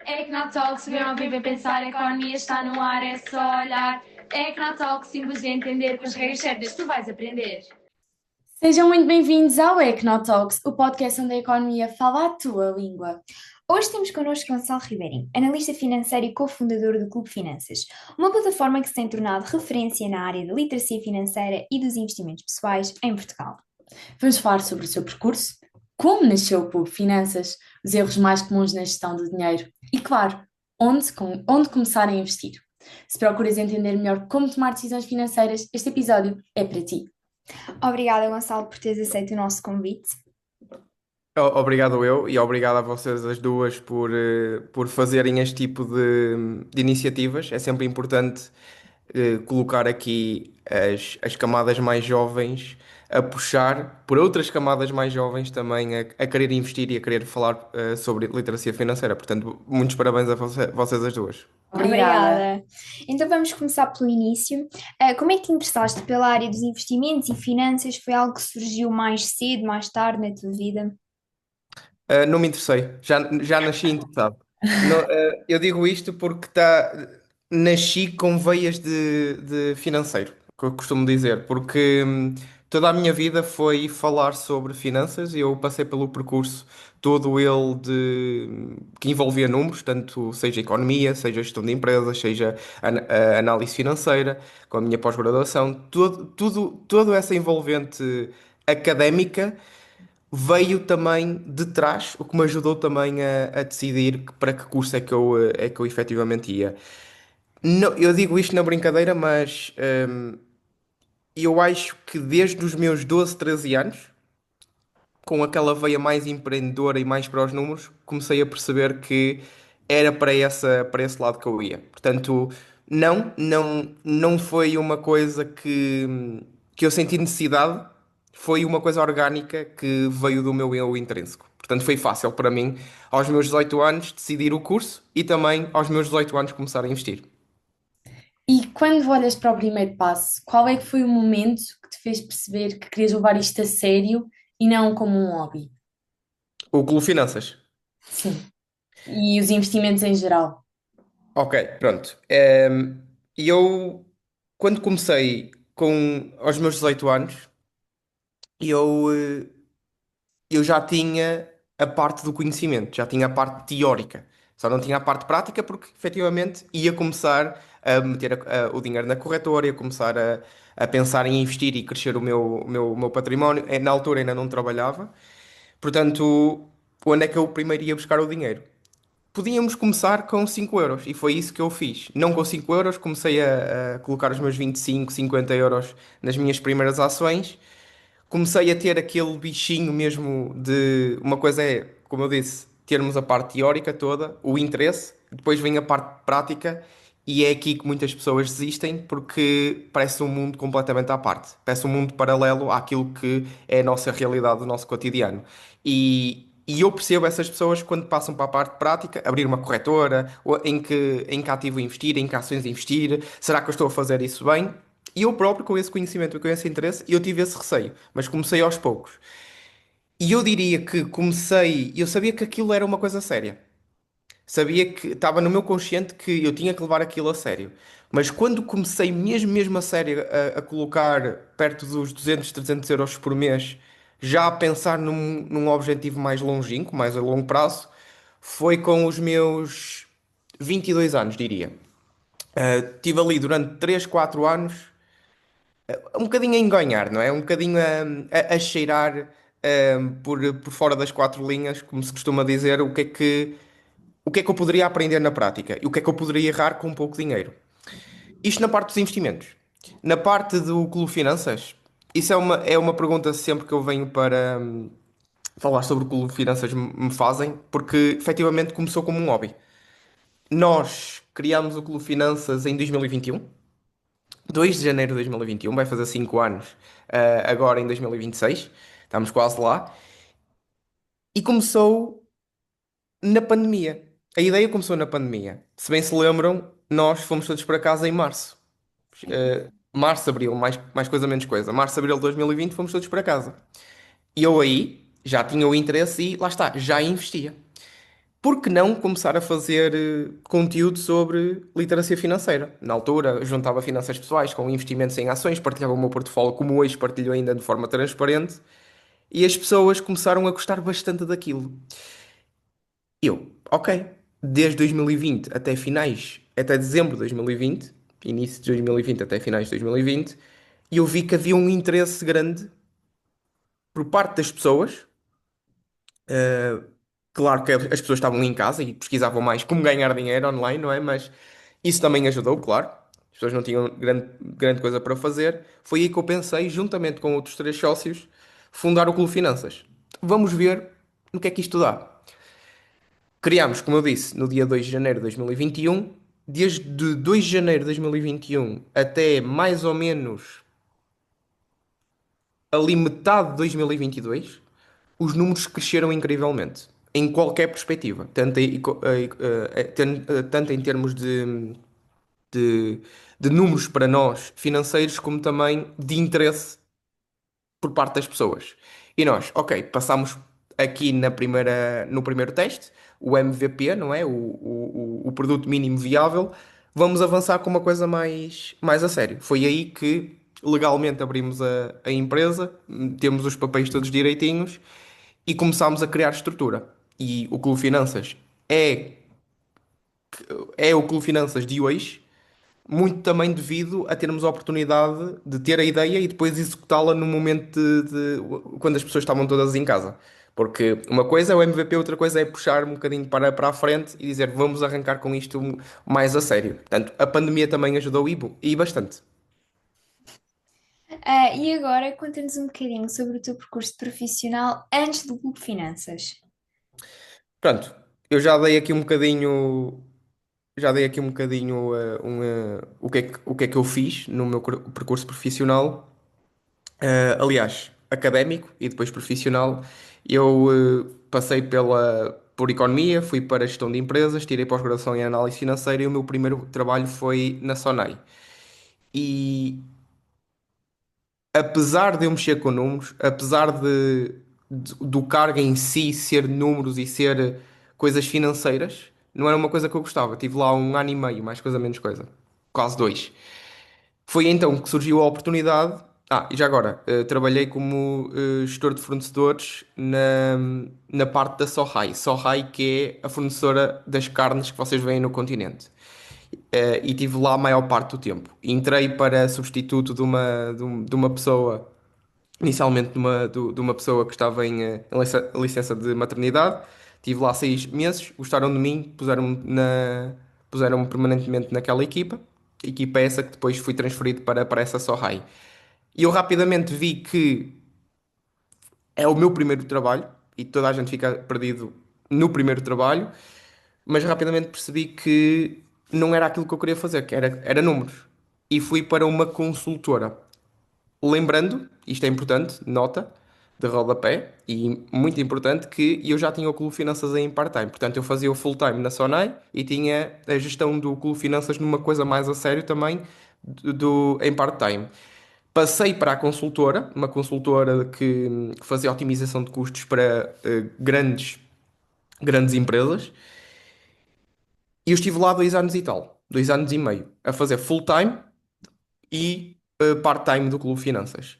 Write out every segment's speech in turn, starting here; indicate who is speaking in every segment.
Speaker 1: Econotalks, ver, ouvir, ver, pensar, a economia está no ar, é só olhar. Econotalks, simples de entender, com as regras certas tu vais aprender.
Speaker 2: Sejam muito bem-vindos ao Econotalks, o podcast onde a economia fala a tua língua. Hoje temos connosco Gonçalo Ribeirinho, analista financeiro e cofundador do Clube Finanças, uma plataforma que se tem tornado referência na área da literacia financeira e dos investimentos pessoais em Portugal. Vamos falar sobre o seu percurso, como nasceu o Clube Finanças, os erros mais comuns na gestão do dinheiro e, claro, onde começar a investir. Se procuras entender melhor como tomar decisões financeiras, este episódio é para ti. Obrigada, Gonçalo, por teres aceito o nosso convite.
Speaker 3: Obrigado eu e obrigado a vocês as duas por fazerem este tipo de iniciativas. É sempre importante colocar aqui as camadas mais jovens a puxar por outras camadas mais jovens também a querer investir e a querer falar sobre literacia financeira. Portanto, muitos parabéns a vocês as duas.
Speaker 2: Obrigada. Então vamos começar pelo início. Como é que te interessaste pela área dos investimentos e finanças? Foi algo que surgiu mais cedo, mais tarde na tua vida?
Speaker 3: Não me interessei, já nasci interessado. Eu digo isto porque nasci com veias de financeiro, que eu costumo dizer, porque toda a minha vida foi falar sobre finanças e eu passei pelo percurso todo ele que envolvia números, tanto seja economia, seja gestão de empresas, seja a análise financeira, com a minha pós-graduação, toda essa envolvente académica veio também de trás, o que me ajudou também a decidir para que curso é que eu efetivamente ia. Eu digo isto na brincadeira, mas eu acho que desde os meus 12, 13 anos, com aquela veia mais empreendedora e mais para os números, comecei a perceber que era para esse lado que eu ia. Portanto, não foi uma coisa que eu senti necessidade, foi uma coisa orgânica que veio do meu eu intrínseco. Portanto, foi fácil para mim, aos meus 18 anos, decidir o curso e também aos meus 18 anos começar a investir.
Speaker 2: E quando olhas para o primeiro passo, qual é que foi o momento que te fez perceber que querias levar isto a sério e não como um hobby?
Speaker 3: O Clube Finanças.
Speaker 2: Sim. E os investimentos em geral?
Speaker 3: Ok, pronto. E eu, quando comecei aos meus 18 anos, eu, eh, eu já tinha a parte do conhecimento, já tinha a parte teórica. Só não tinha a parte prática porque, efetivamente, ia começar a meter o dinheiro na corretora, ia começar a pensar em investir e crescer o meu património. Na altura ainda não trabalhava. Portanto, onde é que eu primeiro ia buscar o dinheiro? Podíamos começar com 5 euros e foi isso que eu fiz. Não com 5 euros, comecei a colocar os meus 25, 50 euros nas minhas primeiras ações. Comecei a ter aquele bichinho mesmo de. Uma coisa é, como eu disse, termos a parte teórica toda, o interesse, depois vem a parte prática e é aqui que muitas pessoas desistem porque parece um mundo completamente à parte. Parece um mundo paralelo àquilo que é a nossa realidade, o nosso cotidiano. E eu percebo essas pessoas quando passam para a parte prática, abrir uma corretora, ou em que ativo investir, em que ações investir, será que eu estou a fazer isso bem? E eu próprio, com esse conhecimento, com esse interesse, eu tive esse receio, mas comecei aos poucos. E eu diria que eu sabia que aquilo era uma coisa séria. Sabia que estava no meu consciente que eu tinha que levar aquilo a sério. Mas quando comecei mesmo a sério a colocar perto dos 200, 300 euros por mês, já a pensar num objetivo mais longínquo, mais a longo prazo, foi com os meus 22 anos, diria. Tive ali durante 3 4 anos um bocadinho a enganhar, não é? Um bocadinho a cheirar por fora das quatro linhas, como se costuma dizer, o que é que eu poderia aprender na prática e o que é que eu poderia errar com pouco dinheiro. Isto na parte dos investimentos. Na parte do Clube Finanças, isso é uma pergunta sempre que eu venho para falar sobre o Clube Finanças me fazem, porque efetivamente começou como um hobby. Nós criámos o Clube Finanças em 2021. 2 de janeiro de 2021, vai fazer 5 anos, agora em 2026, estamos quase lá, e começou na pandemia. A ideia começou na pandemia. Se bem se lembram, nós fomos todos para casa em março. Março, abril, mais coisa, menos coisa. Março, abril de 2020, fomos todos para casa. E eu aí já tinha o interesse e lá está, já investia. por que não começar a fazer conteúdo sobre literacia financeira? Na altura, juntava finanças pessoais com investimentos em ações, partilhava o meu portfólio como hoje partilho ainda de forma transparente, e as pessoas começaram a gostar bastante daquilo. Eu, ok, desde 2020 até finais, até dezembro de 2020, início de 2020 até finais de 2020, e eu vi que havia um interesse grande por parte das pessoas. Claro que as pessoas estavam em casa e pesquisavam mais como ganhar dinheiro online, não é? Mas isso também ajudou, claro. As pessoas não tinham grande coisa para fazer. Foi aí que eu pensei, juntamente com outros três sócios, fundar o Clube Finanças. Vamos ver no que é que isto dá. Criámos, como eu disse, no dia 2 de janeiro de 2021. Desde 2 de janeiro de 2021 até mais ou menos ali metade de 2022, os números cresceram incrivelmente, em qualquer perspectiva, tanto em termos de, de números para nós financeiros, como também de interesse por parte das pessoas. E nós, ok, passamos aqui no primeiro teste, o MVP, não é? O produto mínimo viável, vamos avançar com uma coisa mais a sério. Foi aí que legalmente abrimos a empresa, temos os papéis todos direitinhos e começámos a criar estrutura. E o Clube Finanças é, é o Clube Finanças de hoje, muito também devido a termos a oportunidade de ter a ideia e depois executá-la no momento quando as pessoas estavam todas em casa. Porque uma coisa é o MVP, outra coisa é puxar um bocadinho para a frente e dizer vamos arrancar com isto mais a sério. Portanto, a pandemia também ajudou e bastante.
Speaker 2: E agora conta-nos um bocadinho sobre o teu percurso profissional antes do Clube Finanças.
Speaker 3: Pronto, eu já dei aqui um bocadinho o que é que eu fiz no meu percurso profissional. Aliás, académico e depois profissional. Eu passei por economia, fui para gestão de empresas, tirei pós-graduação em análise financeira e o meu primeiro trabalho foi na Sonai. E apesar de eu mexer com números, apesar do cargo em si ser números e ser coisas financeiras, não era uma coisa que eu gostava. Tive lá um ano e meio, mais coisa menos coisa, quase dois. Foi então que surgiu a oportunidade. E já agora, trabalhei como gestor de fornecedores na parte da Sohai. Sohai, que é a fornecedora das carnes que vocês veem no continente. E tive lá a maior parte do tempo. Entrei para substituto de uma pessoa, inicialmente de uma pessoa que estava em licença de maternidade. Tive lá 6 meses, gostaram de mim, puseram-me permanentemente naquela equipa. Equipa essa que depois fui transferido para essa Sohai. E eu rapidamente vi que é o meu primeiro trabalho e toda a gente fica perdido no primeiro trabalho, mas rapidamente percebi que não era aquilo que eu queria fazer, que era números. E fui para uma consultora. Lembrando, isto é importante, nota de rodapé, e muito importante, que eu já tinha o Clube Finanças em part-time. Portanto, eu fazia o full-time na Sonai e tinha a gestão do Clube Finanças numa coisa mais a sério também, em part-time. Passei para a consultora, uma consultora que fazia otimização de custos para grandes empresas, e eu estive lá 2 anos e tal, 2 anos e meio, a fazer full-time e part-time do Clube Finanças.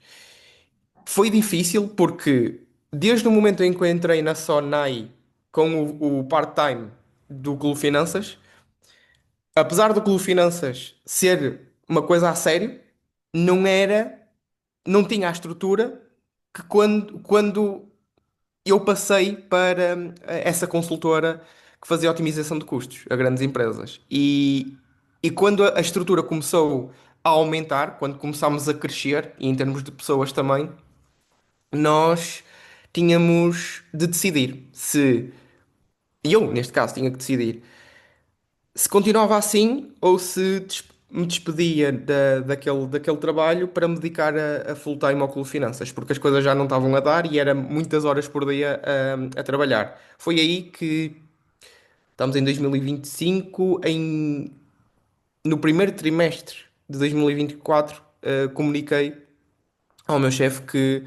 Speaker 3: Foi difícil porque desde o momento em que eu entrei na Sonai com o part-time do Clube Finanças, apesar do Clube Finanças ser uma coisa a sério, não era, não tinha a estrutura que quando eu passei para essa consultora que fazia otimização de custos a grandes empresas. E quando a estrutura começou a aumentar, quando começámos a crescer, e em termos de pessoas também, nós tínhamos de decidir se, e eu, neste caso, tinha que decidir se continuava assim ou se me despedia daquele trabalho para me dedicar a full-time ao Clube Finanças, porque as coisas já não estavam a dar e era muitas horas por dia a trabalhar. Foi aí que estamos em 2025, no primeiro trimestre de 2024, comuniquei ao meu chefe que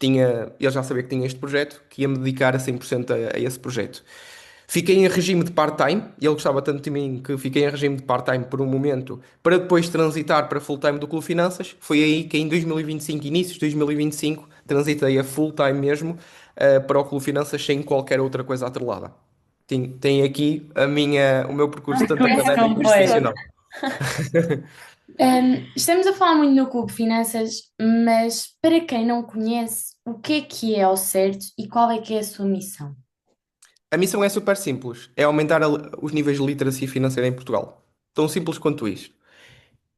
Speaker 3: ele já sabia que tinha este projeto, que ia me dedicar a 100% a esse projeto. Fiquei em regime de part-time, e ele gostava tanto de mim que fiquei em regime de part-time por um momento, para depois transitar para full-time do Clube Finanças. Foi aí que em 2025, inícios de 2025, transitei a full-time mesmo, para o Clube Finanças sem qualquer outra coisa atrelada. Tem aqui o meu percurso tanto
Speaker 2: Percurso
Speaker 3: académico como
Speaker 2: completo.
Speaker 3: profissional.
Speaker 2: Estamos a falar muito no Clube Finanças, mas para quem não conhece, o que é ao certo e qual é que é a sua missão?
Speaker 3: A missão é super simples, é aumentar os níveis de literacia financeira em Portugal. Tão simples quanto isto.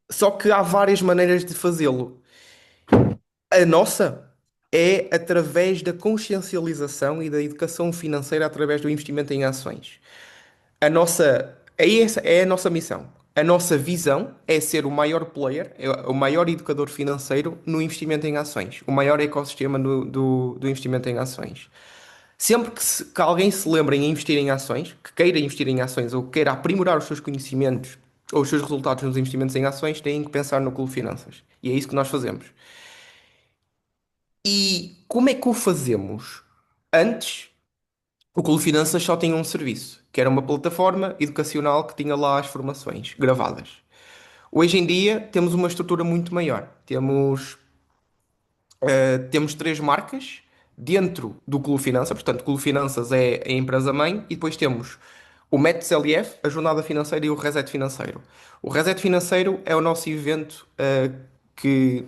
Speaker 3: Só que há várias maneiras de fazê-lo. A nossa é através da consciencialização e da educação financeira através do investimento em ações. Essa é a nossa missão. A nossa visão é ser o maior player, o maior educador financeiro no investimento em ações, o maior ecossistema do investimento em ações. Sempre que alguém se lembre em investir em ações, que queira investir em ações ou queira aprimorar os seus conhecimentos ou os seus resultados nos investimentos em ações, têm que pensar no Clube Finanças. E é isso que nós fazemos. E como é que o fazemos? Antes, o Clube Finanças só tinha um serviço, que era uma plataforma educacional que tinha lá as formações gravadas. Hoje em dia temos uma estrutura muito maior. Temos três marcas dentro do Clube Finanças, portanto, o Clube Finanças é a empresa-mãe, e depois temos o Método CLF, a Jornada Financeira e o Reset Financeiro. O Reset Financeiro é o nosso evento que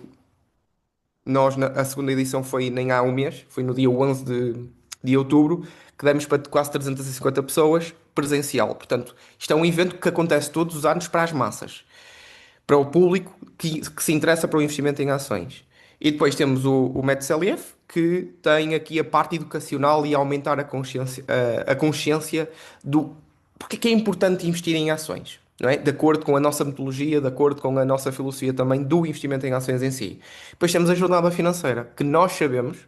Speaker 3: a segunda edição foi nem há um mês, foi no dia 11 de outubro, que demos para quase 350 pessoas presencial. Portanto, isto é um evento que acontece todos os anos para as massas, para o público que se interessa para o investimento em ações. E depois temos o Método CLF, que tem aqui a parte educacional e aumentar a consciência do porque é que é importante investir em ações, não é? De acordo com a nossa metodologia, de acordo com a nossa filosofia também do investimento em ações em si. Depois temos a jornada financeira, que nós sabemos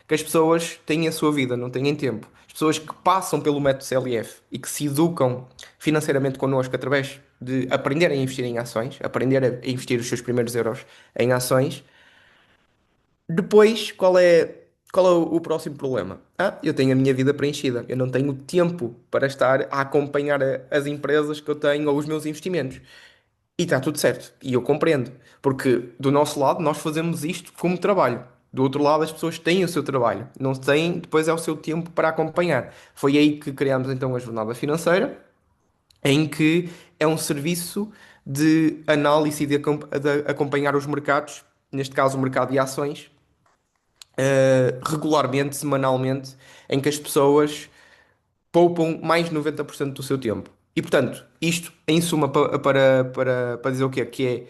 Speaker 3: que as pessoas têm a sua vida, não têm tempo. As pessoas que passam pelo método CLF e que se educam financeiramente connosco através de aprender a investir em ações, aprender a investir os seus primeiros euros em ações. Depois, qual é o próximo problema? Eu tenho a minha vida preenchida. Eu não tenho tempo para estar a acompanhar as empresas que eu tenho ou os meus investimentos. E está tudo certo. E eu compreendo. Porque do nosso lado, nós fazemos isto como trabalho. Do outro lado, as pessoas têm o seu trabalho. Não têm, depois é o seu tempo para acompanhar. Foi aí que criámos então a jornada financeira, em que é um serviço de análise e de acompanhar os mercados, neste caso o mercado de ações, regularmente, semanalmente, em que as pessoas poupam mais de 90% do seu tempo. E portanto, isto em suma para dizer o quê? Que é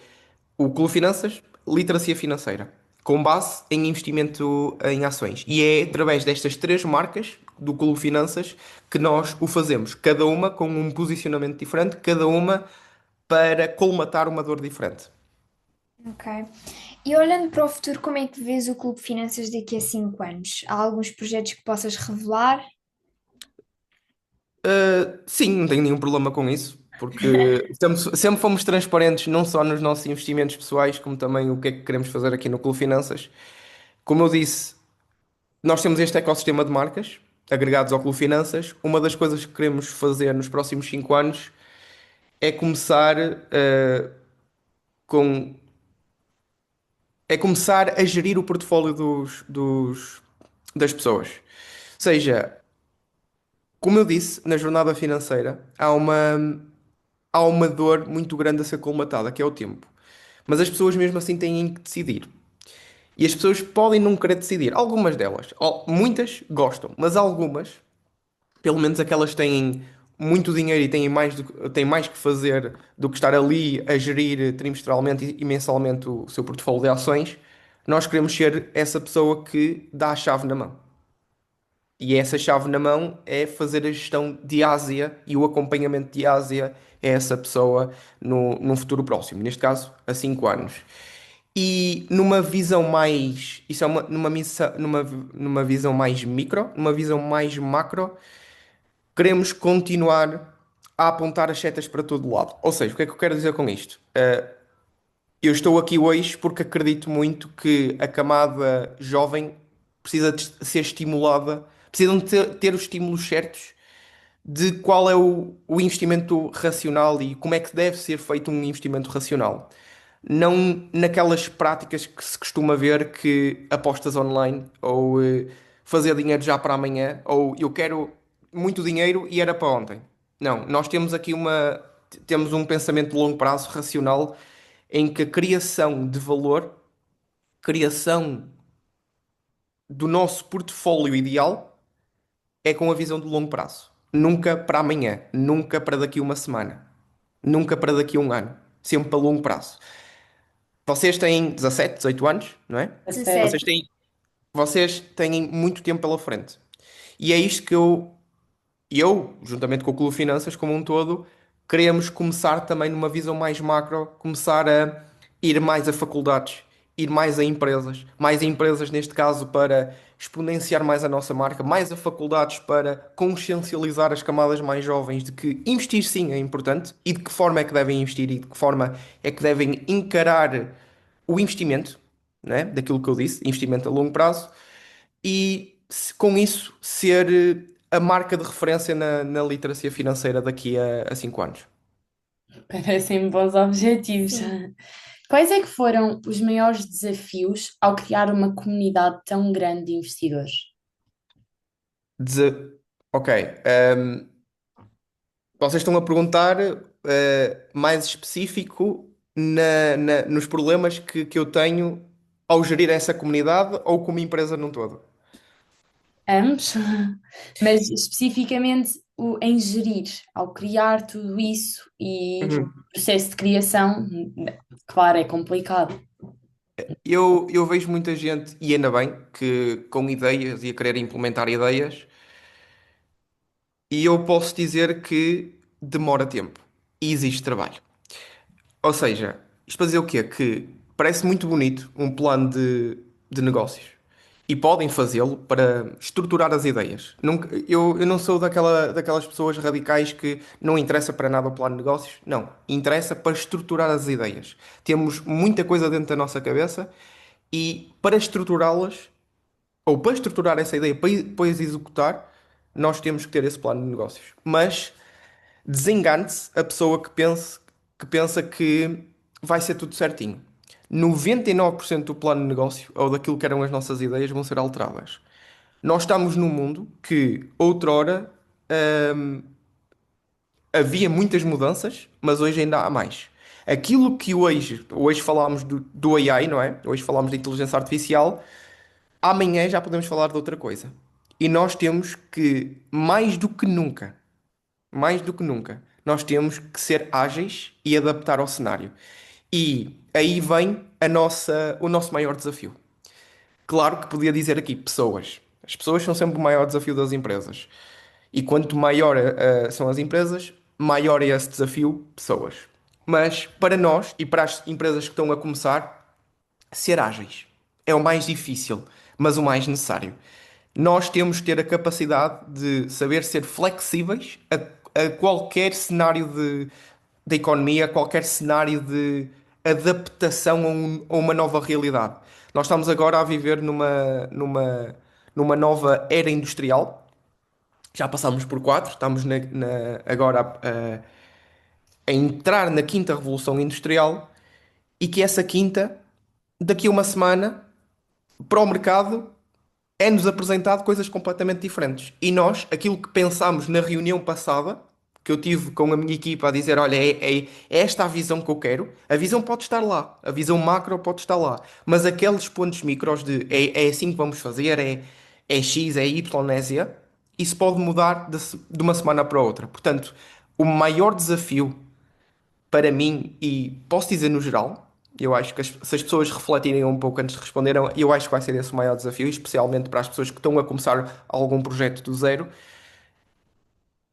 Speaker 3: o Clube Finanças, literacia financeira, com base em investimento em ações. E é através destas três marcas do Clube Finanças que nós o fazemos, cada uma com um posicionamento diferente, cada uma para colmatar uma dor diferente.
Speaker 4: Ok. E olhando para o futuro, como é que vês o Clube Finanças daqui a 5 anos? Há alguns projetos que possas revelar?
Speaker 3: Sim, não tenho nenhum problema com isso, porque sempre fomos transparentes, não só nos nossos investimentos pessoais, como também o que é que queremos fazer aqui no Clube Finanças. Como eu disse, nós temos este ecossistema de marcas agregados ao Clube Finanças. Uma das coisas que queremos fazer nos próximos 5 anos é começar, com, é começar a gerir o portfólio das pessoas. Ou seja, como eu disse, na jornada financeira há uma dor muito grande a ser colmatada, que é o tempo. Mas as pessoas mesmo assim têm que decidir. E as pessoas podem não querer decidir. Algumas delas, muitas gostam, mas algumas, pelo menos aquelas que têm muito dinheiro e têm mais que fazer do que estar ali a gerir trimestralmente e mensalmente o seu portfólio de ações, nós queremos ser essa pessoa que dá a chave na mão. E essa chave na mão é fazer a gestão de Ásia e o acompanhamento de Ásia é essa pessoa num futuro próximo, neste caso, a 5 anos. E numa visão mais, isso é numa visão mais micro, numa visão mais macro, queremos continuar a apontar as setas para todo lado. Ou seja, o que é que eu quero dizer com isto? Eu estou aqui hoje porque acredito muito que a camada jovem precisa de ser estimulada, precisam de ter os estímulos certos de qual é o investimento racional e como é que deve ser feito um investimento racional. Não naquelas práticas que se costuma ver que apostas online ou fazer dinheiro já para amanhã ou eu quero muito dinheiro e era para ontem. Não, nós temos aqui temos um pensamento de longo prazo racional em que a criação de valor, criação do nosso portfólio ideal é com a visão de longo prazo. Nunca para amanhã, nunca para daqui a uma semana, nunca para daqui a um ano. Sempre para longo prazo. Vocês têm 17, 18 anos, não é?
Speaker 2: A sério.
Speaker 3: Vocês
Speaker 4: 17.
Speaker 3: têm, vocês têm muito tempo pela frente. E é isto que eu, juntamente com o Clube Finanças como um todo, queremos começar também numa visão mais macro, começar a ir mais a faculdades, ir mais a empresas neste caso para exponenciar mais a nossa marca, mais a faculdades para consciencializar as camadas mais jovens de que investir sim é importante e de que forma é que devem investir e de que forma é que devem encarar o investimento, né? Daquilo que eu disse, investimento a longo prazo e com isso ser a marca de referência na literacia financeira daqui a 5 anos.
Speaker 2: Parecem bons objetivos.
Speaker 4: Sim.
Speaker 2: Quais é que foram os maiores desafios ao criar uma comunidade tão grande de investidores?
Speaker 3: Dese- Ok. Vocês estão a perguntar mais específico nos problemas que eu tenho ao gerir essa comunidade ou como empresa num todo?
Speaker 2: Ambos, mas especificamente em gerir, ao criar tudo isso e o
Speaker 3: Uhum.
Speaker 2: processo de criação, claro, é complicado.
Speaker 3: Eu vejo muita gente, e ainda bem, que com ideias e a querer implementar ideias. E eu posso dizer que demora tempo e exige trabalho. Ou seja, isto para dizer o quê? Que parece muito bonito um plano de negócios. E podem fazê-lo para estruturar as ideias. Eu não sou daquelas pessoas radicais que não interessa para nada o plano de negócios. Não. Interessa para estruturar as ideias. Temos muita coisa dentro da nossa cabeça e para estruturá-las, ou para estruturar essa ideia, para depois executar, nós temos que ter esse plano de negócios. Mas desengane-se a pessoa que pensa que vai ser tudo certinho. 99% do plano de negócio ou daquilo que eram as nossas ideias vão ser alteradas. Nós estamos num mundo que outrora havia muitas mudanças, mas hoje ainda há mais. Aquilo que hoje falámos do AI, não é? Hoje falámos de inteligência artificial, amanhã já podemos falar de outra coisa. E nós temos que, mais do que nunca, nós temos que ser ágeis e adaptar ao cenário. E aí vem o nosso maior desafio. Claro que podia dizer aqui pessoas. As pessoas são sempre o maior desafio das empresas. E quanto maior são as empresas, maior é esse desafio, pessoas. Mas para nós e para as empresas que estão a começar, ser ágeis é o mais difícil, mas o mais necessário. Nós temos que ter a capacidade de saber ser flexíveis a qualquer cenário da economia, a qualquer cenário de adaptação a uma nova realidade. Nós estamos agora a viver numa nova era industrial. Já passámos por quatro, estamos agora a entrar na quinta revolução industrial e que essa quinta, daqui a uma semana, para o mercado é-nos apresentado coisas completamente diferentes. E nós, aquilo que pensámos na reunião passada, que eu tive com a minha equipa a dizer, olha, é esta a visão que eu quero, a visão pode estar lá, a visão macro pode estar lá, mas aqueles pontos micros de é assim que vamos fazer, é X, é Y, é Z, isso pode mudar de uma semana para outra. Portanto, o maior desafio para mim, e posso dizer no geral, eu acho que se as pessoas refletirem um pouco antes de responderem, eu acho que vai ser esse o maior desafio, especialmente para as pessoas que estão a começar algum projeto do zero,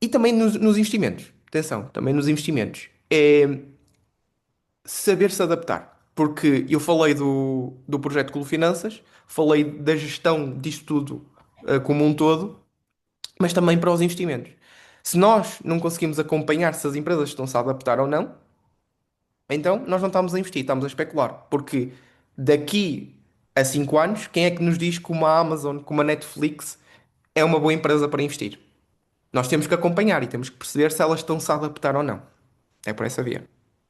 Speaker 3: e também nos investimentos. Atenção, também nos investimentos. É saber se adaptar. Porque eu falei do projeto Clube Finanças, falei da gestão disto tudo, como um todo, mas também para os investimentos. Se nós não conseguimos acompanhar se as empresas estão-se a adaptar ou não, então, nós não estamos a investir, estamos a especular. Porque daqui a 5 anos, quem é que nos diz que uma Amazon, que uma Netflix é uma boa empresa para investir? Nós temos que acompanhar e temos que perceber se elas estão-se a adaptar ou não. É por essa via.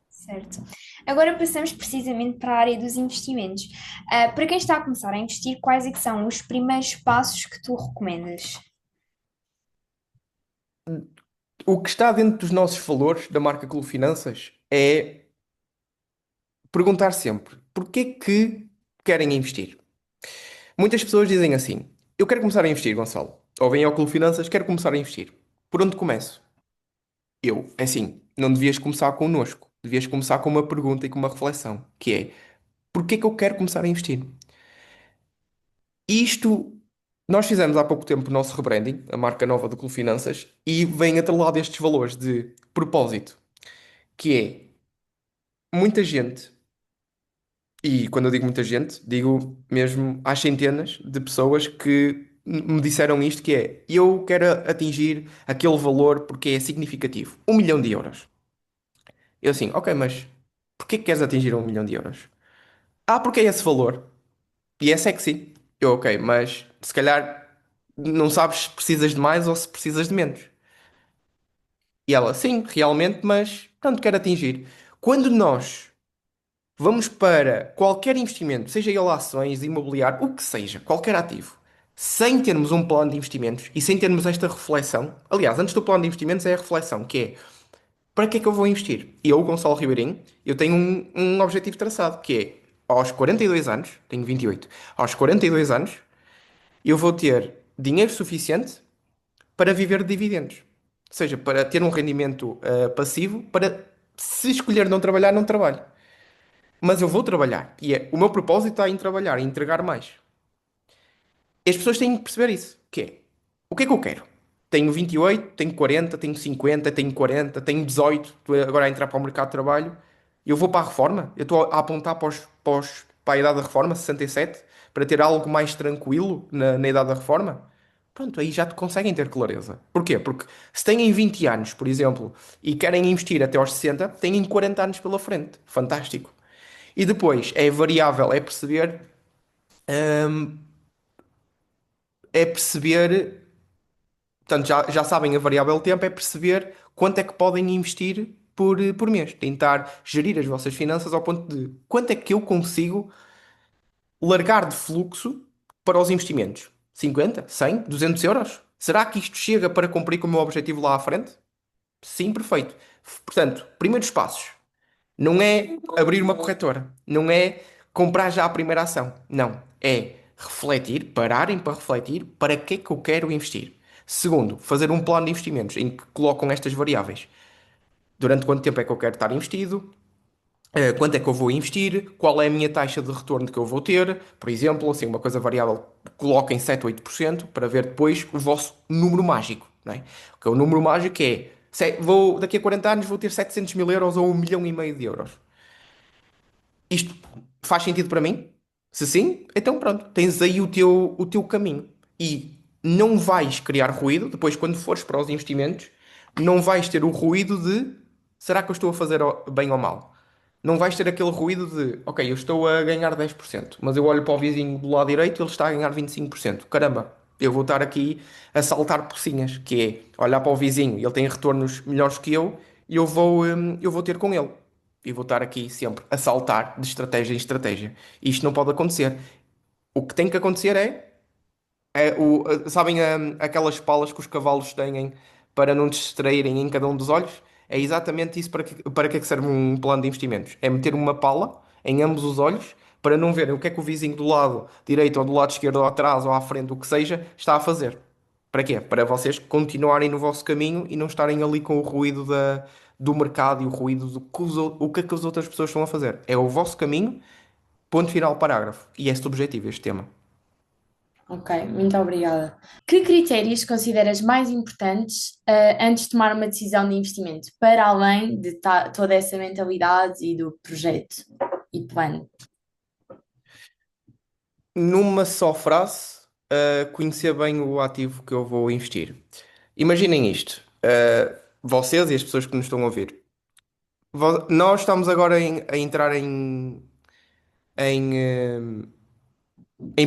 Speaker 4: Certo. Agora passamos precisamente para a área dos investimentos. Para quem está a começar a investir, quais é que são os primeiros passos que tu recomendas?
Speaker 3: O que está dentro dos nossos valores da marca Clube Finanças é perguntar sempre porquê que querem investir. Muitas pessoas dizem assim: eu quero começar a investir, Gonçalo. Ou vêm ao Clube Finanças, quero começar a investir. Por onde começo? É assim, não devias começar connosco. Devias começar com uma pergunta e com uma reflexão, que é: porquê que eu quero começar a investir? Isto, nós fizemos há pouco tempo o nosso rebranding, a marca nova do Clube Finanças, e vem atrelado estes valores de propósito, que muita gente, e quando eu digo muita gente, digo mesmo às centenas de pessoas que me disseram isto, que é: eu quero atingir aquele valor porque é significativo, 1 milhão de euros. Eu assim, ok, mas porquê que queres atingir 1 milhão de euros? Ah, porque é esse valor. E é sexy. Eu, ok, mas se calhar não sabes se precisas de mais ou se precisas de menos. E ela, sim, realmente, mas pronto, quero atingir. Quando nós vamos para qualquer investimento, seja ele ações, imobiliário, o que seja, qualquer ativo, sem termos um plano de investimentos e sem termos esta reflexão, aliás, antes do plano de investimentos é a reflexão, que é: para que é que eu vou investir? Eu, Gonçalo Ribeirinho, eu tenho um objetivo traçado, que é aos 42 anos, tenho 28, aos 42 anos, eu vou ter dinheiro suficiente para viver de dividendos. Ou seja, para ter um rendimento passivo, para se escolher não trabalhar, não trabalho. Mas eu vou trabalhar. E o meu propósito está em trabalhar, em entregar mais. E as pessoas têm que perceber isso. Que é, o que é que eu quero? Tenho 28, tenho 40, tenho 50, tenho 40, tenho 18, estou agora a entrar para o mercado de trabalho. Eu vou para a reforma? Eu estou a apontar para a idade da reforma, 67, para ter algo mais tranquilo na idade da reforma? Pronto, aí já te conseguem ter clareza. Porquê? Porque se têm 20 anos, por exemplo, e querem investir até aos 60, têm 40 anos pela frente. Fantástico. E depois é variável, é perceber, portanto, já sabem a variável tempo, é perceber quanto é que podem investir por mês. Tentar gerir as vossas finanças ao ponto de quanto é que eu consigo largar de fluxo para os investimentos. 50, 100, 200 euros? Será que isto chega para cumprir com o meu objetivo lá à frente? Sim, perfeito. Portanto, primeiros passos. Não é abrir uma corretora. Não é comprar já a primeira ação. Não. É refletir, pararem para refletir para que é que eu quero investir. Segundo, fazer um plano de investimentos em que colocam estas variáveis. Durante quanto tempo é que eu quero estar investido? Quanto é que eu vou investir? Qual é a minha taxa de retorno que eu vou ter? Por exemplo, assim, uma coisa variável, coloquem 7 ou 8% para ver depois o vosso número mágico, não é? Porque o número mágico é, daqui a 40 anos vou ter 700 mil euros ou 1,5 milhão de euros. Isto faz sentido para mim? Se sim, então pronto, tens aí o teu caminho. E não vais criar ruído, depois quando fores para os investimentos, não vais ter o ruído de será que eu estou a fazer bem ou mal? Não vais ter aquele ruído de ok, eu estou a ganhar 10%, mas eu olho para o vizinho do lado direito e ele está a ganhar 25%. Caramba, eu vou estar aqui a saltar pocinhas, que é olhar para o vizinho e ele tem retornos melhores que eu e eu vou ter com ele. E vou estar aqui sempre a saltar de estratégia em estratégia. Isto não pode acontecer. O que tem que acontecer sabem, aquelas palas que os cavalos têm para não distraírem em cada um dos olhos? É exatamente isso para que é que serve um plano de investimentos. É meter uma pala em ambos os olhos para não verem o que é que o vizinho do lado direito ou do lado esquerdo ou atrás ou à frente, o que seja, está a fazer. Para quê? Para vocês continuarem no vosso caminho e não estarem ali com o ruído do mercado e o ruído o que é que as outras pessoas estão a fazer. É o vosso caminho, ponto final, parágrafo. E é subjetivo este tema.
Speaker 2: Ok, muito obrigada. Que critérios consideras mais importantes, antes de tomar uma decisão de investimento, para além de toda essa mentalidade e do projeto e plano?
Speaker 3: Numa só frase, conhecer bem o ativo que eu vou investir. Imaginem isto, vocês e as pessoas que nos estão a ouvir. Nós estamos agora a entrar em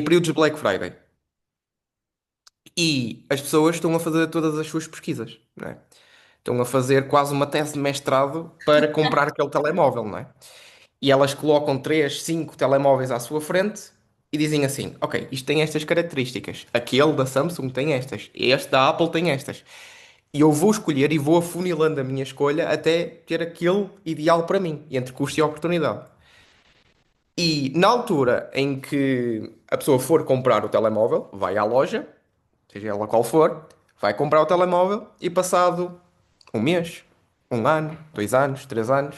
Speaker 3: períodos de Black Friday. E as pessoas estão a fazer todas as suas pesquisas, não é? Estão a fazer quase uma tese de mestrado para comprar aquele telemóvel, não é? E elas colocam 3, 5 telemóveis à sua frente e dizem assim: Ok, isto tem estas características. Aquele da Samsung tem estas. Este da Apple tem estas. E eu vou escolher e vou afunilando a minha escolha até ter aquele ideal para mim, entre custo e oportunidade. E na altura em que a pessoa for comprar o telemóvel, vai à loja, seja ela qual for, vai comprar o telemóvel e passado um mês, um ano, 2 anos, 3 anos,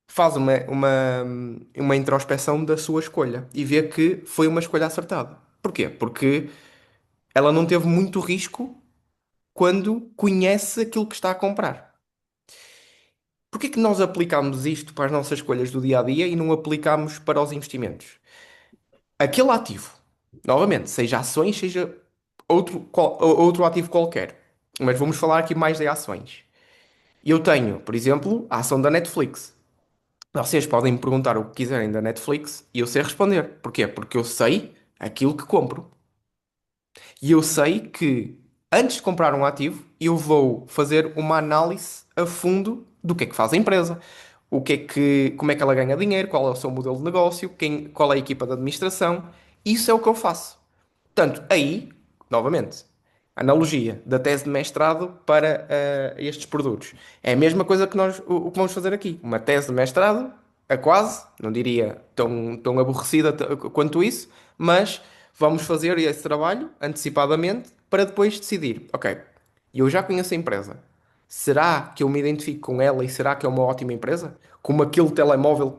Speaker 3: faz uma introspeção da sua escolha e vê que foi uma escolha acertada. Porquê? Porque ela não teve muito risco quando conhece aquilo que está a comprar. Porquê que nós aplicamos isto para as nossas escolhas do dia a dia e não aplicamos para os investimentos? Aquele ativo, novamente, seja ações, seja outro ativo qualquer, mas vamos falar aqui mais de ações. Eu tenho, por exemplo, a ação da Netflix. Vocês podem me perguntar o que quiserem da Netflix e eu sei responder. Porquê? Porque eu sei aquilo que compro. E eu sei que antes de comprar um ativo, eu vou fazer uma análise a fundo do que é que faz a empresa, como é que ela ganha dinheiro, qual é o seu modelo de negócio, qual é a equipa de administração. Isso é o que eu faço. Portanto, aí, novamente, analogia da tese de mestrado para estes produtos. É a mesma coisa que o que vamos fazer aqui. Uma tese de mestrado, a quase, não diria tão aborrecida quanto isso, mas vamos fazer esse trabalho antecipadamente para depois decidir, ok, eu já conheço a empresa. Será que eu me identifico com ela e será que é uma ótima empresa? Como aquele telemóvel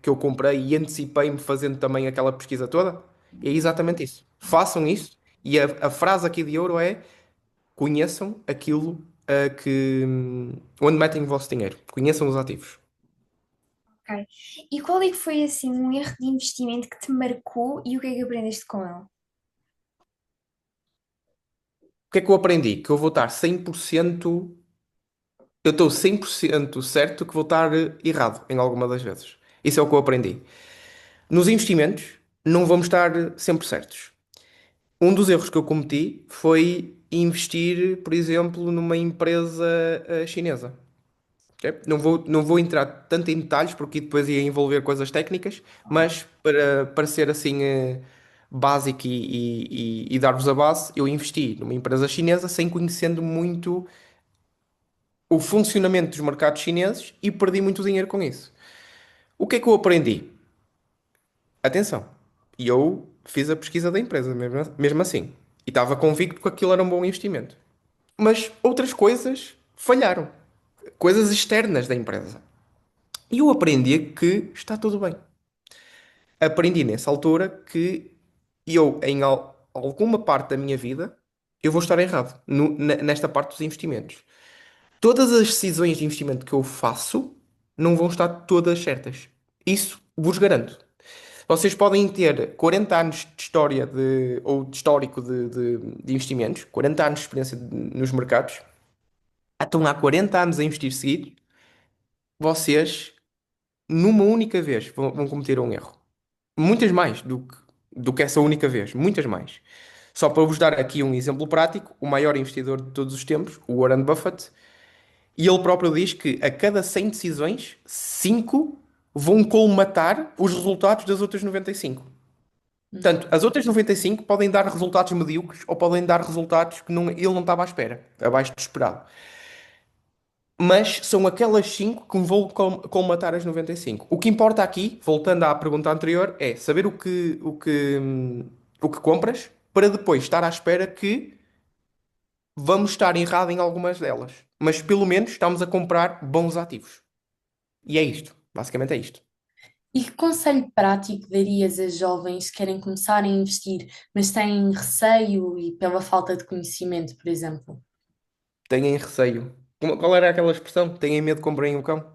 Speaker 3: que eu comprei e antecipei-me fazendo também aquela pesquisa toda? É exatamente isso. Façam isso e a frase aqui de ouro é: conheçam aquilo onde metem o vosso dinheiro. Conheçam os ativos.
Speaker 4: Ok. E qual é que foi assim um erro de investimento que te marcou e o que é que aprendeste com ele?
Speaker 3: O que é que eu aprendi? Que eu vou estar 100%. Eu estou 100% certo que vou estar errado em alguma das vezes. Isso é o que eu aprendi. Nos investimentos, não vamos estar sempre certos. Um dos erros que eu cometi foi investir, por exemplo, numa empresa chinesa. Ok? Não vou entrar tanto em detalhes porque depois ia envolver coisas técnicas, mas para ser assim básico e dar-vos a base, eu investi numa empresa chinesa sem conhecendo muito o funcionamento dos mercados chineses e perdi muito dinheiro com isso. O que é que eu aprendi? Atenção, e eu fiz a pesquisa da empresa mesmo assim e estava convicto que aquilo era um bom investimento. Mas outras coisas falharam, coisas externas da empresa. E eu aprendi que está tudo bem. Aprendi nessa altura que eu, em alguma parte da minha vida, eu vou estar errado nesta parte dos investimentos. Todas as decisões de investimento que eu faço não vão estar todas certas. Isso vos garanto. Vocês podem ter 40 anos de história ou de histórico de investimentos, 40 anos de experiência nos mercados, estão há 40 anos a investir seguidos, vocês, numa única vez, vão cometer um erro. Muitas mais do que essa única vez, muitas mais. Só para vos dar aqui um exemplo prático, o maior investidor de todos os tempos, o Warren Buffett, e ele próprio diz que a cada 100 decisões, 5 vão colmatar os resultados das outras 95. Portanto, as outras 95 podem dar resultados medíocres ou podem dar resultados que ele não estava à espera, abaixo do esperado. Mas são aquelas 5 que vão colmatar as 95. O que importa aqui, voltando à pergunta anterior, é saber o que compras para depois estar à espera que vamos estar errado em algumas delas. Mas pelo menos estamos a comprar bons ativos. E é isto. Basicamente é isto.
Speaker 2: E que conselho prático darias a jovens que querem começar a investir, mas têm receio e pela falta de conhecimento, por exemplo?
Speaker 3: Têm receio. Qual era aquela expressão? Têm medo de comprarem um cão?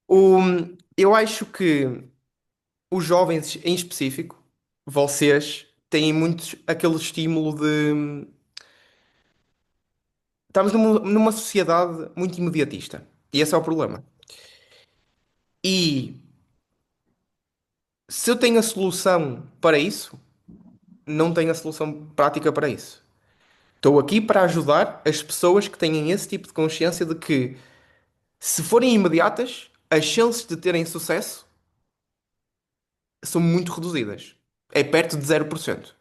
Speaker 3: O, eu acho que os jovens em específico, vocês, têm muito aquele estímulo de. Estamos numa sociedade muito imediatista. E esse é o problema. E se eu tenho a solução para isso, não tenho a solução prática para isso. Estou aqui para ajudar as pessoas que têm esse tipo de consciência de que, se forem imediatas, as chances de terem sucesso são muito reduzidas. É perto de 0%.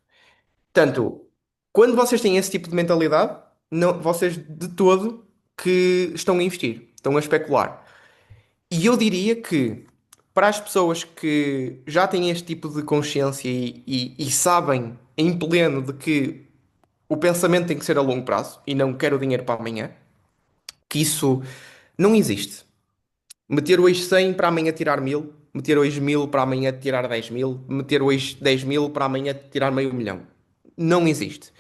Speaker 3: Portanto, quando vocês têm esse tipo de mentalidade, não, vocês de todo que estão a investir, estão a especular. E eu diria que para as pessoas que já têm este tipo de consciência e sabem em pleno de que o pensamento tem que ser a longo prazo e não quero dinheiro para amanhã, que isso não existe. Meter hoje 100 para amanhã tirar 1000, meter hoje 1000 para amanhã tirar 10.000, meter hoje 10.000 para amanhã tirar meio milhão. Não existe.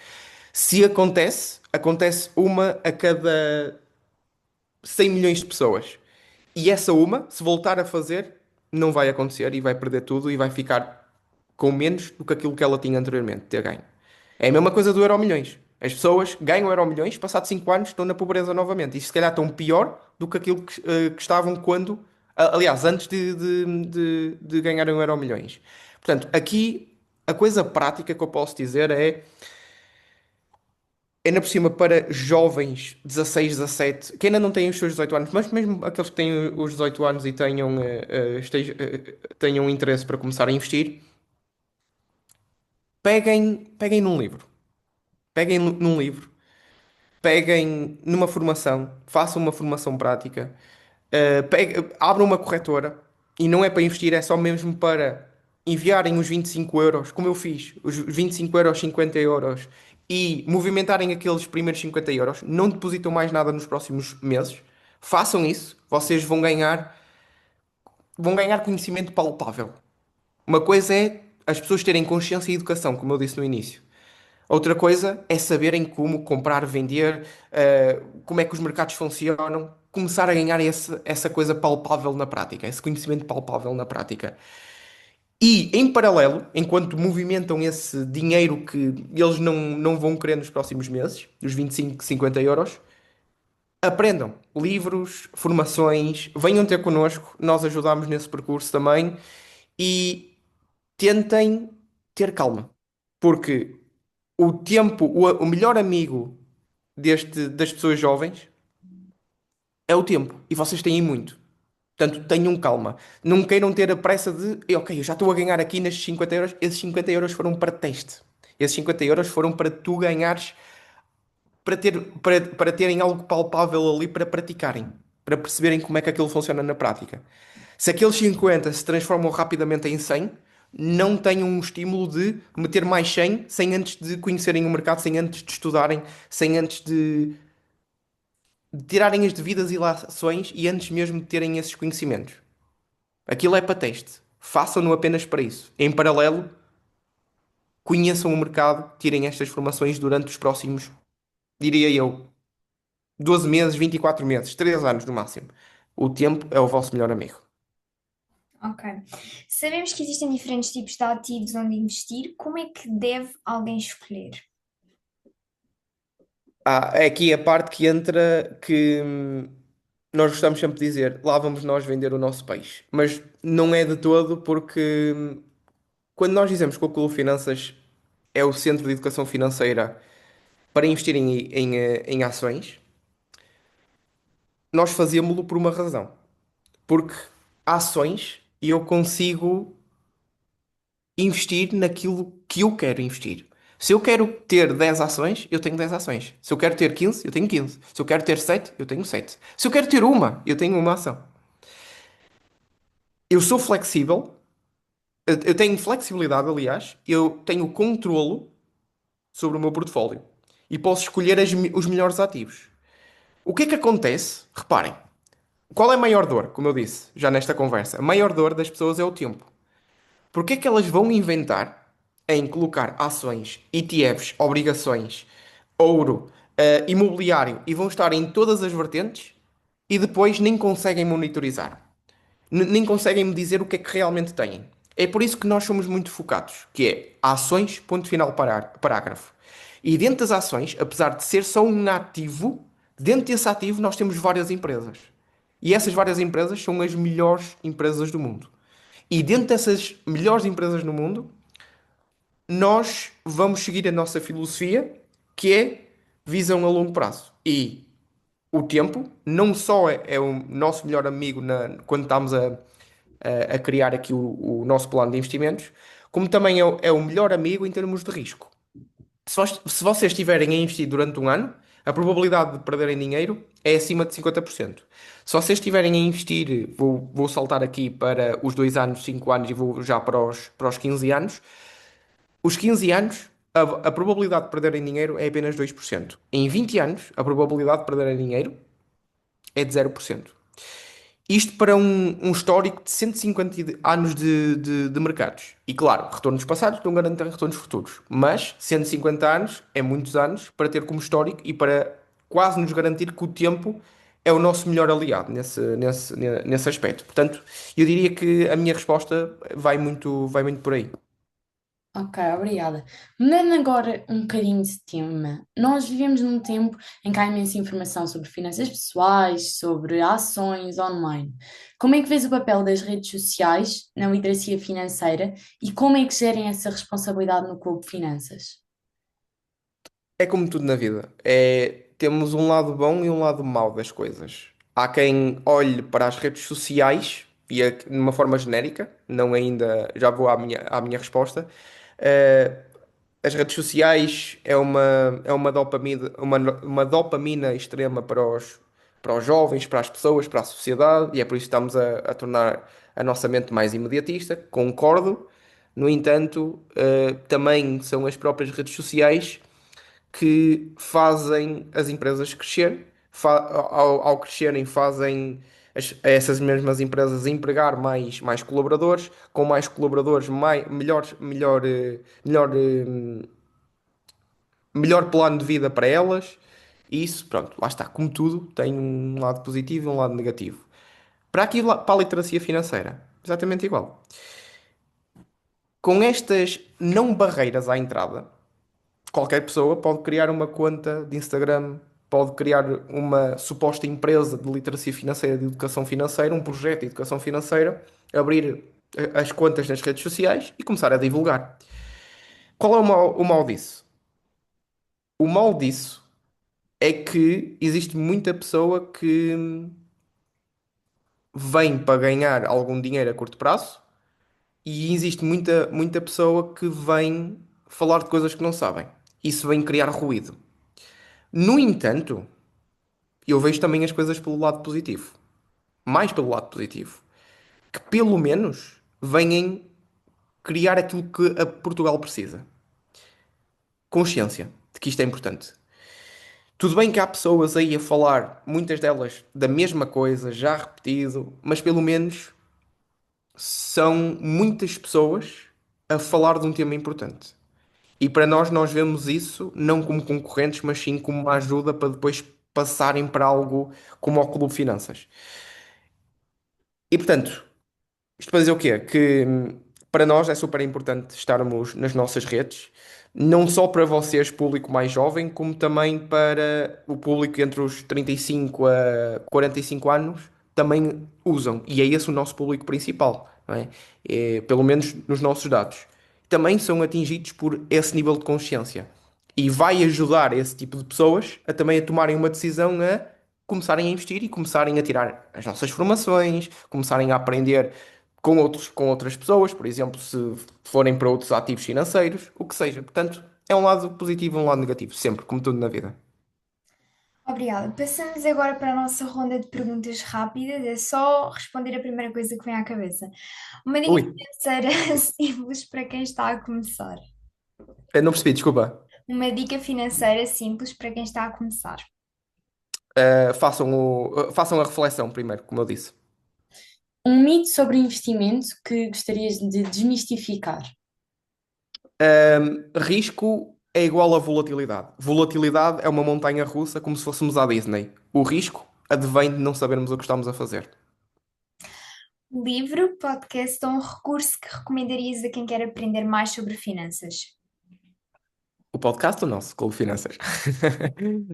Speaker 3: Se acontece, acontece uma a cada 100 milhões de pessoas. E essa uma, se voltar a fazer, não vai acontecer e vai perder tudo e vai ficar com menos do que aquilo que ela tinha anteriormente, ter ganho. É a mesma coisa do Euromilhões. As pessoas ganham Euromilhões, passados 5 anos estão na pobreza novamente. E se calhar estão pior do que aquilo que estavam quando, aliás, antes de ganharem o Euromilhões. Portanto, aqui a coisa prática que eu posso dizer é ainda por cima para jovens 16, 17, que ainda não têm os seus 18 anos, mas mesmo aqueles que têm os 18 anos e tenham interesse para começar a investir, peguem num livro. Peguem num livro, peguem numa formação, façam uma formação prática, abram uma corretora e não é para investir, é só mesmo para enviarem os 25 euros, como eu fiz, os 25 euros, 50 euros e movimentarem aqueles primeiros 50 euros, não depositam mais nada nos próximos meses. Façam isso, vocês vão ganhar conhecimento palpável. Uma coisa é as pessoas terem consciência e educação, como eu disse no início. Outra coisa é saberem como comprar, vender, como é que os mercados funcionam, começar a ganhar essa coisa palpável na prática, esse conhecimento palpável na prática. E, em paralelo, enquanto movimentam esse dinheiro que eles não vão querer nos próximos meses, os 25, 50 euros, aprendam livros, formações, venham ter connosco, nós ajudamos nesse percurso também e tentem ter calma, porque o tempo, o melhor amigo das pessoas jovens é o tempo. E vocês têm muito. Portanto, tenham calma. Não queiram ter a pressa de, ok, eu já estou a ganhar aqui nestes 50 euros. Esses 50 euros foram para teste. Esses 50 euros foram para tu ganhares, para terem algo palpável ali para praticarem. Para perceberem como é que aquilo funciona na prática. Se aqueles 50 se transformam rapidamente em 100, não tenham um estímulo de meter mais 100 sem antes de conhecerem o mercado, sem antes de estudarem, sem antes de tirarem as devidas ilações e antes mesmo de terem esses conhecimentos. Aquilo é para teste. Façam-no apenas para isso. Em paralelo, conheçam o mercado, tirem estas formações durante os próximos, diria eu, 12 meses, 24 meses, 3 anos no máximo. O tempo é o vosso melhor amigo.
Speaker 4: Ok. Sabemos que existem diferentes tipos de ativos onde investir. Como é que deve alguém escolher?
Speaker 3: É aqui a parte que entra que nós gostamos sempre de dizer, lá vamos nós vender o nosso peixe. Mas não é de todo porque quando nós dizemos que o Clube Finanças é o centro de educação financeira para investir em ações, nós fazemos-lo por uma razão. Porque ações eu consigo investir naquilo que eu quero investir. Se eu quero ter 10 ações, eu tenho 10 ações. Se eu quero ter 15, eu tenho 15. Se eu quero ter 7, eu tenho 7. Se eu quero ter uma, eu tenho uma ação. Eu sou flexível, eu tenho flexibilidade, aliás, eu tenho controlo sobre o meu portfólio e posso escolher os melhores ativos. O que é que acontece? Reparem, qual é a maior dor, como eu disse já nesta conversa? A maior dor das pessoas é o tempo. Porque é que elas vão inventar em colocar ações, ETFs, obrigações, ouro, imobiliário e vão estar em todas as vertentes e depois nem conseguem monitorizar? Nem conseguem me dizer o que é que realmente têm. É por isso que nós somos muito focados, que é ações, ponto final, parágrafo. E dentro das ações, apesar de ser só um ativo, dentro desse ativo nós temos várias empresas. E essas várias empresas são as melhores empresas do mundo. E dentro dessas melhores empresas no mundo, nós vamos seguir a nossa filosofia, que é visão a longo prazo. E o tempo não só é o nosso melhor amigo quando estamos a criar aqui o nosso plano de investimentos, como também é o melhor amigo em termos de risco. Se vocês estiverem a investir durante um ano, a probabilidade de perderem dinheiro é acima de 50%. Se vocês estiverem a investir, vou saltar aqui para os 2 anos, 5 anos e vou já para os 15 anos. Os 15 anos, a probabilidade de perderem dinheiro é apenas 2%. Em 20 anos, a probabilidade de perderem dinheiro é de 0%. Isto para um histórico de 150 anos de mercados. E claro, retornos passados não garantem retornos futuros. Mas 150 anos é muitos anos para ter como histórico e para quase nos garantir que o tempo é o nosso melhor aliado nesse aspecto. Portanto, eu diria que a minha resposta vai muito por aí.
Speaker 2: Ok, obrigada. Mudando agora um bocadinho de tema, nós vivemos num tempo em que há imensa informação sobre finanças pessoais, sobre ações online. Como é que vês o papel das redes sociais na literacia financeira e como é que gerem essa responsabilidade no Clube de Finanças?
Speaker 3: É como tudo na vida. Temos um lado bom e um lado mau das coisas. Há quem olhe para as redes sociais e de uma forma genérica, não ainda, já vou à minha resposta. Eh, as redes sociais é uma uma dopamina extrema para os jovens, para as pessoas, para a sociedade, e é por isso que estamos a tornar a nossa mente mais imediatista. Concordo. No entanto, também são as próprias redes sociais que fazem as empresas crescer. Ao crescerem, fazem essas mesmas empresas empregar mais colaboradores, com mais colaboradores, melhor plano de vida para elas. E isso, pronto, lá está. Como tudo, tem um lado positivo e um lado negativo. Para a literacia financeira, exatamente igual. Com estas não barreiras à entrada, qualquer pessoa pode criar uma conta de Instagram, pode criar uma suposta empresa de literacia financeira, de educação financeira, um projeto de educação financeira, abrir as contas nas redes sociais e começar a divulgar. Qual é o mal disso? O mal disso é que existe muita pessoa que vem para ganhar algum dinheiro a curto prazo e existe muita pessoa que vem falar de coisas que não sabem. Isso vem criar ruído. No entanto, eu vejo também as coisas pelo lado positivo. Mais pelo lado positivo. Que pelo menos venham criar aquilo que a Portugal precisa. Consciência de que isto é importante. Tudo bem que há pessoas aí a falar, muitas delas da mesma coisa, já repetido, mas pelo menos são muitas pessoas a falar de um tema importante. E para nós vemos isso não como concorrentes, mas sim como uma ajuda para depois passarem para algo como o Clube Finanças. E portanto, isto para dizer o quê? Que para nós é super importante estarmos nas nossas redes, não só para vocês, público mais jovem, como também para o público entre os 35 a 45 anos, também usam. E é esse o nosso público principal, não é? Pelo menos nos nossos dados. Também são atingidos por esse nível de consciência. E vai ajudar esse tipo de pessoas a também a tomarem uma decisão a começarem a investir e começarem a tirar as nossas formações, começarem a aprender com outras pessoas, por exemplo, se forem para outros ativos financeiros, o que seja. Portanto, é um lado positivo e um lado negativo, sempre, como tudo na vida.
Speaker 4: Obrigada. Passamos agora para a nossa ronda de perguntas rápidas. É só responder a primeira coisa que vem à cabeça. Uma dica
Speaker 3: Ui,
Speaker 4: financeira simples para quem está a começar.
Speaker 3: eu não percebi, desculpa.
Speaker 4: Uma dica financeira simples para quem está a começar.
Speaker 3: Façam a reflexão primeiro, como eu disse.
Speaker 2: Um mito sobre investimento que gostarias de desmistificar.
Speaker 3: Risco é igual a volatilidade. Volatilidade é uma montanha russa, como se fôssemos à Disney. O risco advém de não sabermos o que estamos a fazer.
Speaker 4: Livro, podcast ou um recurso que recomendarias a quem quer aprender mais sobre finanças?
Speaker 3: O podcast, o nosso, Clube Finanças.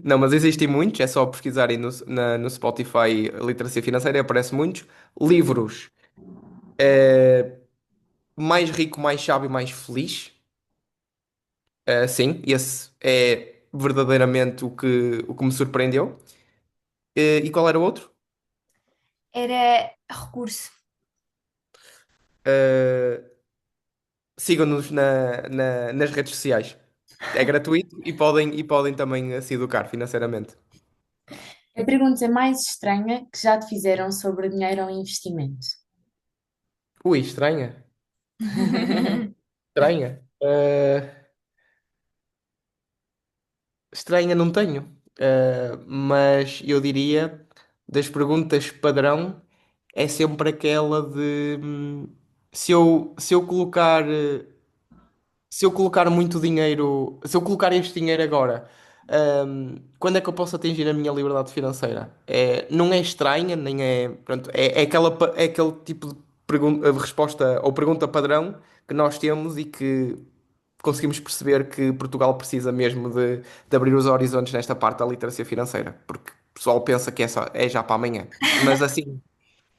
Speaker 3: Não, mas existem muitos, é só pesquisarem no Spotify Literacia Financeira e aparece muitos. Livros, Mais Rico, Mais Sábio, Mais Feliz. Sim, esse é verdadeiramente o que me surpreendeu. E qual era o outro?
Speaker 4: Era recurso.
Speaker 3: Uh, Sigam-nos nas redes sociais. É gratuito e podem também se educar financeiramente.
Speaker 2: A pergunta mais estranha que já te fizeram sobre dinheiro ou investimento.
Speaker 3: Ui, estranha. Estranha. Estranha não tenho. Mas eu diria, das perguntas padrão, é sempre aquela de se eu colocar. Se eu colocar muito dinheiro, se eu colocar este dinheiro agora, quando é que eu posso atingir a minha liberdade financeira? Não é estranha, nem é, pronto, é aquele tipo de resposta ou pergunta padrão que nós temos e que conseguimos perceber que Portugal precisa mesmo de abrir os horizontes nesta parte da literacia financeira, porque o pessoal pensa que é já para amanhã. Mas assim,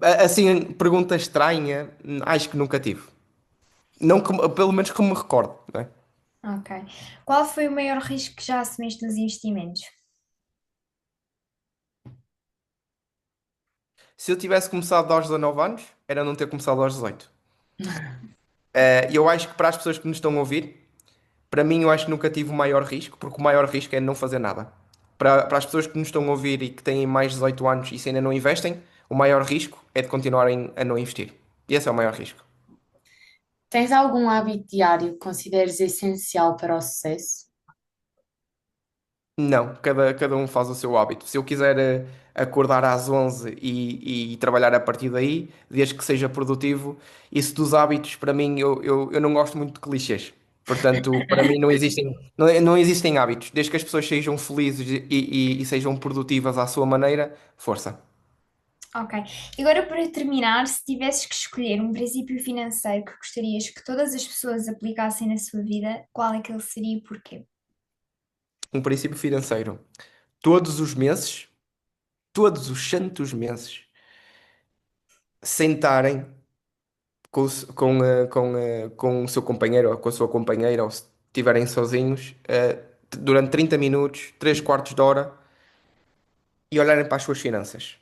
Speaker 3: assim, pergunta estranha, acho que nunca tive. Não que, pelo menos que me recordo, não é?
Speaker 4: Ok. Qual foi o maior risco que já assumiste nos investimentos?
Speaker 3: Se eu tivesse começado aos 19 anos, era não ter começado aos 18. Eu acho que para as pessoas que nos estão a ouvir, para mim, eu acho que nunca tive o maior risco, porque o maior risco é não fazer nada. Para as pessoas que nos estão a ouvir e que têm mais de 18 anos e se ainda não investem, o maior risco é de continuarem a não investir. E esse é o maior risco.
Speaker 2: Tens algum hábito diário que consideres essencial para o sucesso?
Speaker 3: Não, cada um faz o seu hábito. Se eu quiser acordar às 11 e trabalhar a partir daí, desde que seja produtivo, isso dos hábitos, para mim, eu não gosto muito de clichês. Portanto, para mim não existem hábitos. Desde que as pessoas sejam felizes e sejam produtivas à sua maneira, força.
Speaker 4: Ok. E agora, para terminar, se tivesses que escolher um princípio financeiro que gostarias que todas as pessoas aplicassem na sua vida, qual é que ele seria e porquê?
Speaker 3: Um princípio financeiro. Todos os meses, todos os santos meses, sentarem com o seu companheiro ou com a sua companheira, ou se estiverem sozinhos, durante 30 minutos, 3 quartos de hora, e olharem para as suas finanças.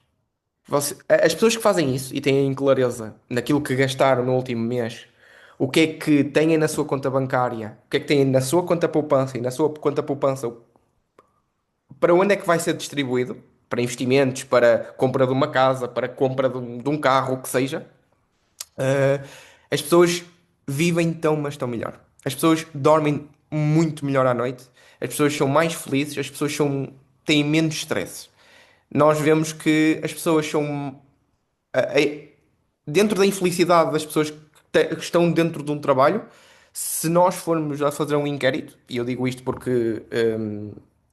Speaker 3: As pessoas que fazem isso e têm clareza naquilo que gastaram no último mês, o que é que têm na sua conta bancária, o que é que têm na sua conta poupança e na sua conta poupança, para onde é que vai ser distribuído? Para investimentos, para compra de uma casa, para compra de um carro, o que seja. Uh, as pessoas vivem tão, mas tão melhor. As pessoas dormem muito melhor à noite. As pessoas são mais felizes. Têm menos stress. Nós vemos que as pessoas são. Dentro da infelicidade das pessoas que estão dentro de um trabalho, se nós formos a fazer um inquérito, e eu digo isto porque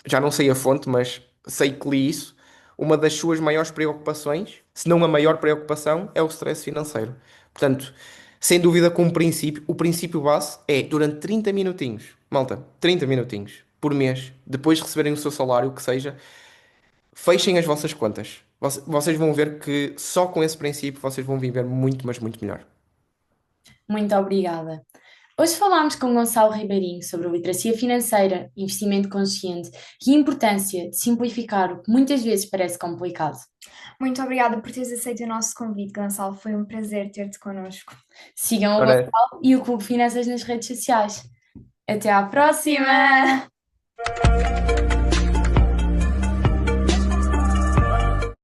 Speaker 3: já não sei a fonte, mas sei que li isso, uma das suas maiores preocupações, se não a maior preocupação, é o stress financeiro. Portanto, sem dúvida com o princípio base é durante 30 minutinhos, malta, 30 minutinhos por mês, depois de receberem o seu salário, o que seja, fechem as vossas contas. Vocês vão ver que só com esse princípio vocês vão viver muito, mas muito melhor.
Speaker 2: Muito obrigada. Hoje falámos com Gonçalo Ribeirinho sobre literacia financeira, investimento consciente e a importância de simplificar o que muitas vezes parece complicado.
Speaker 4: Muito obrigada por teres aceito o nosso convite, Gonçalo. Foi um prazer ter-te connosco.
Speaker 2: Sigam o
Speaker 3: Ora,
Speaker 2: Gonçalo e o Clube Finanças nas redes sociais. Até à próxima!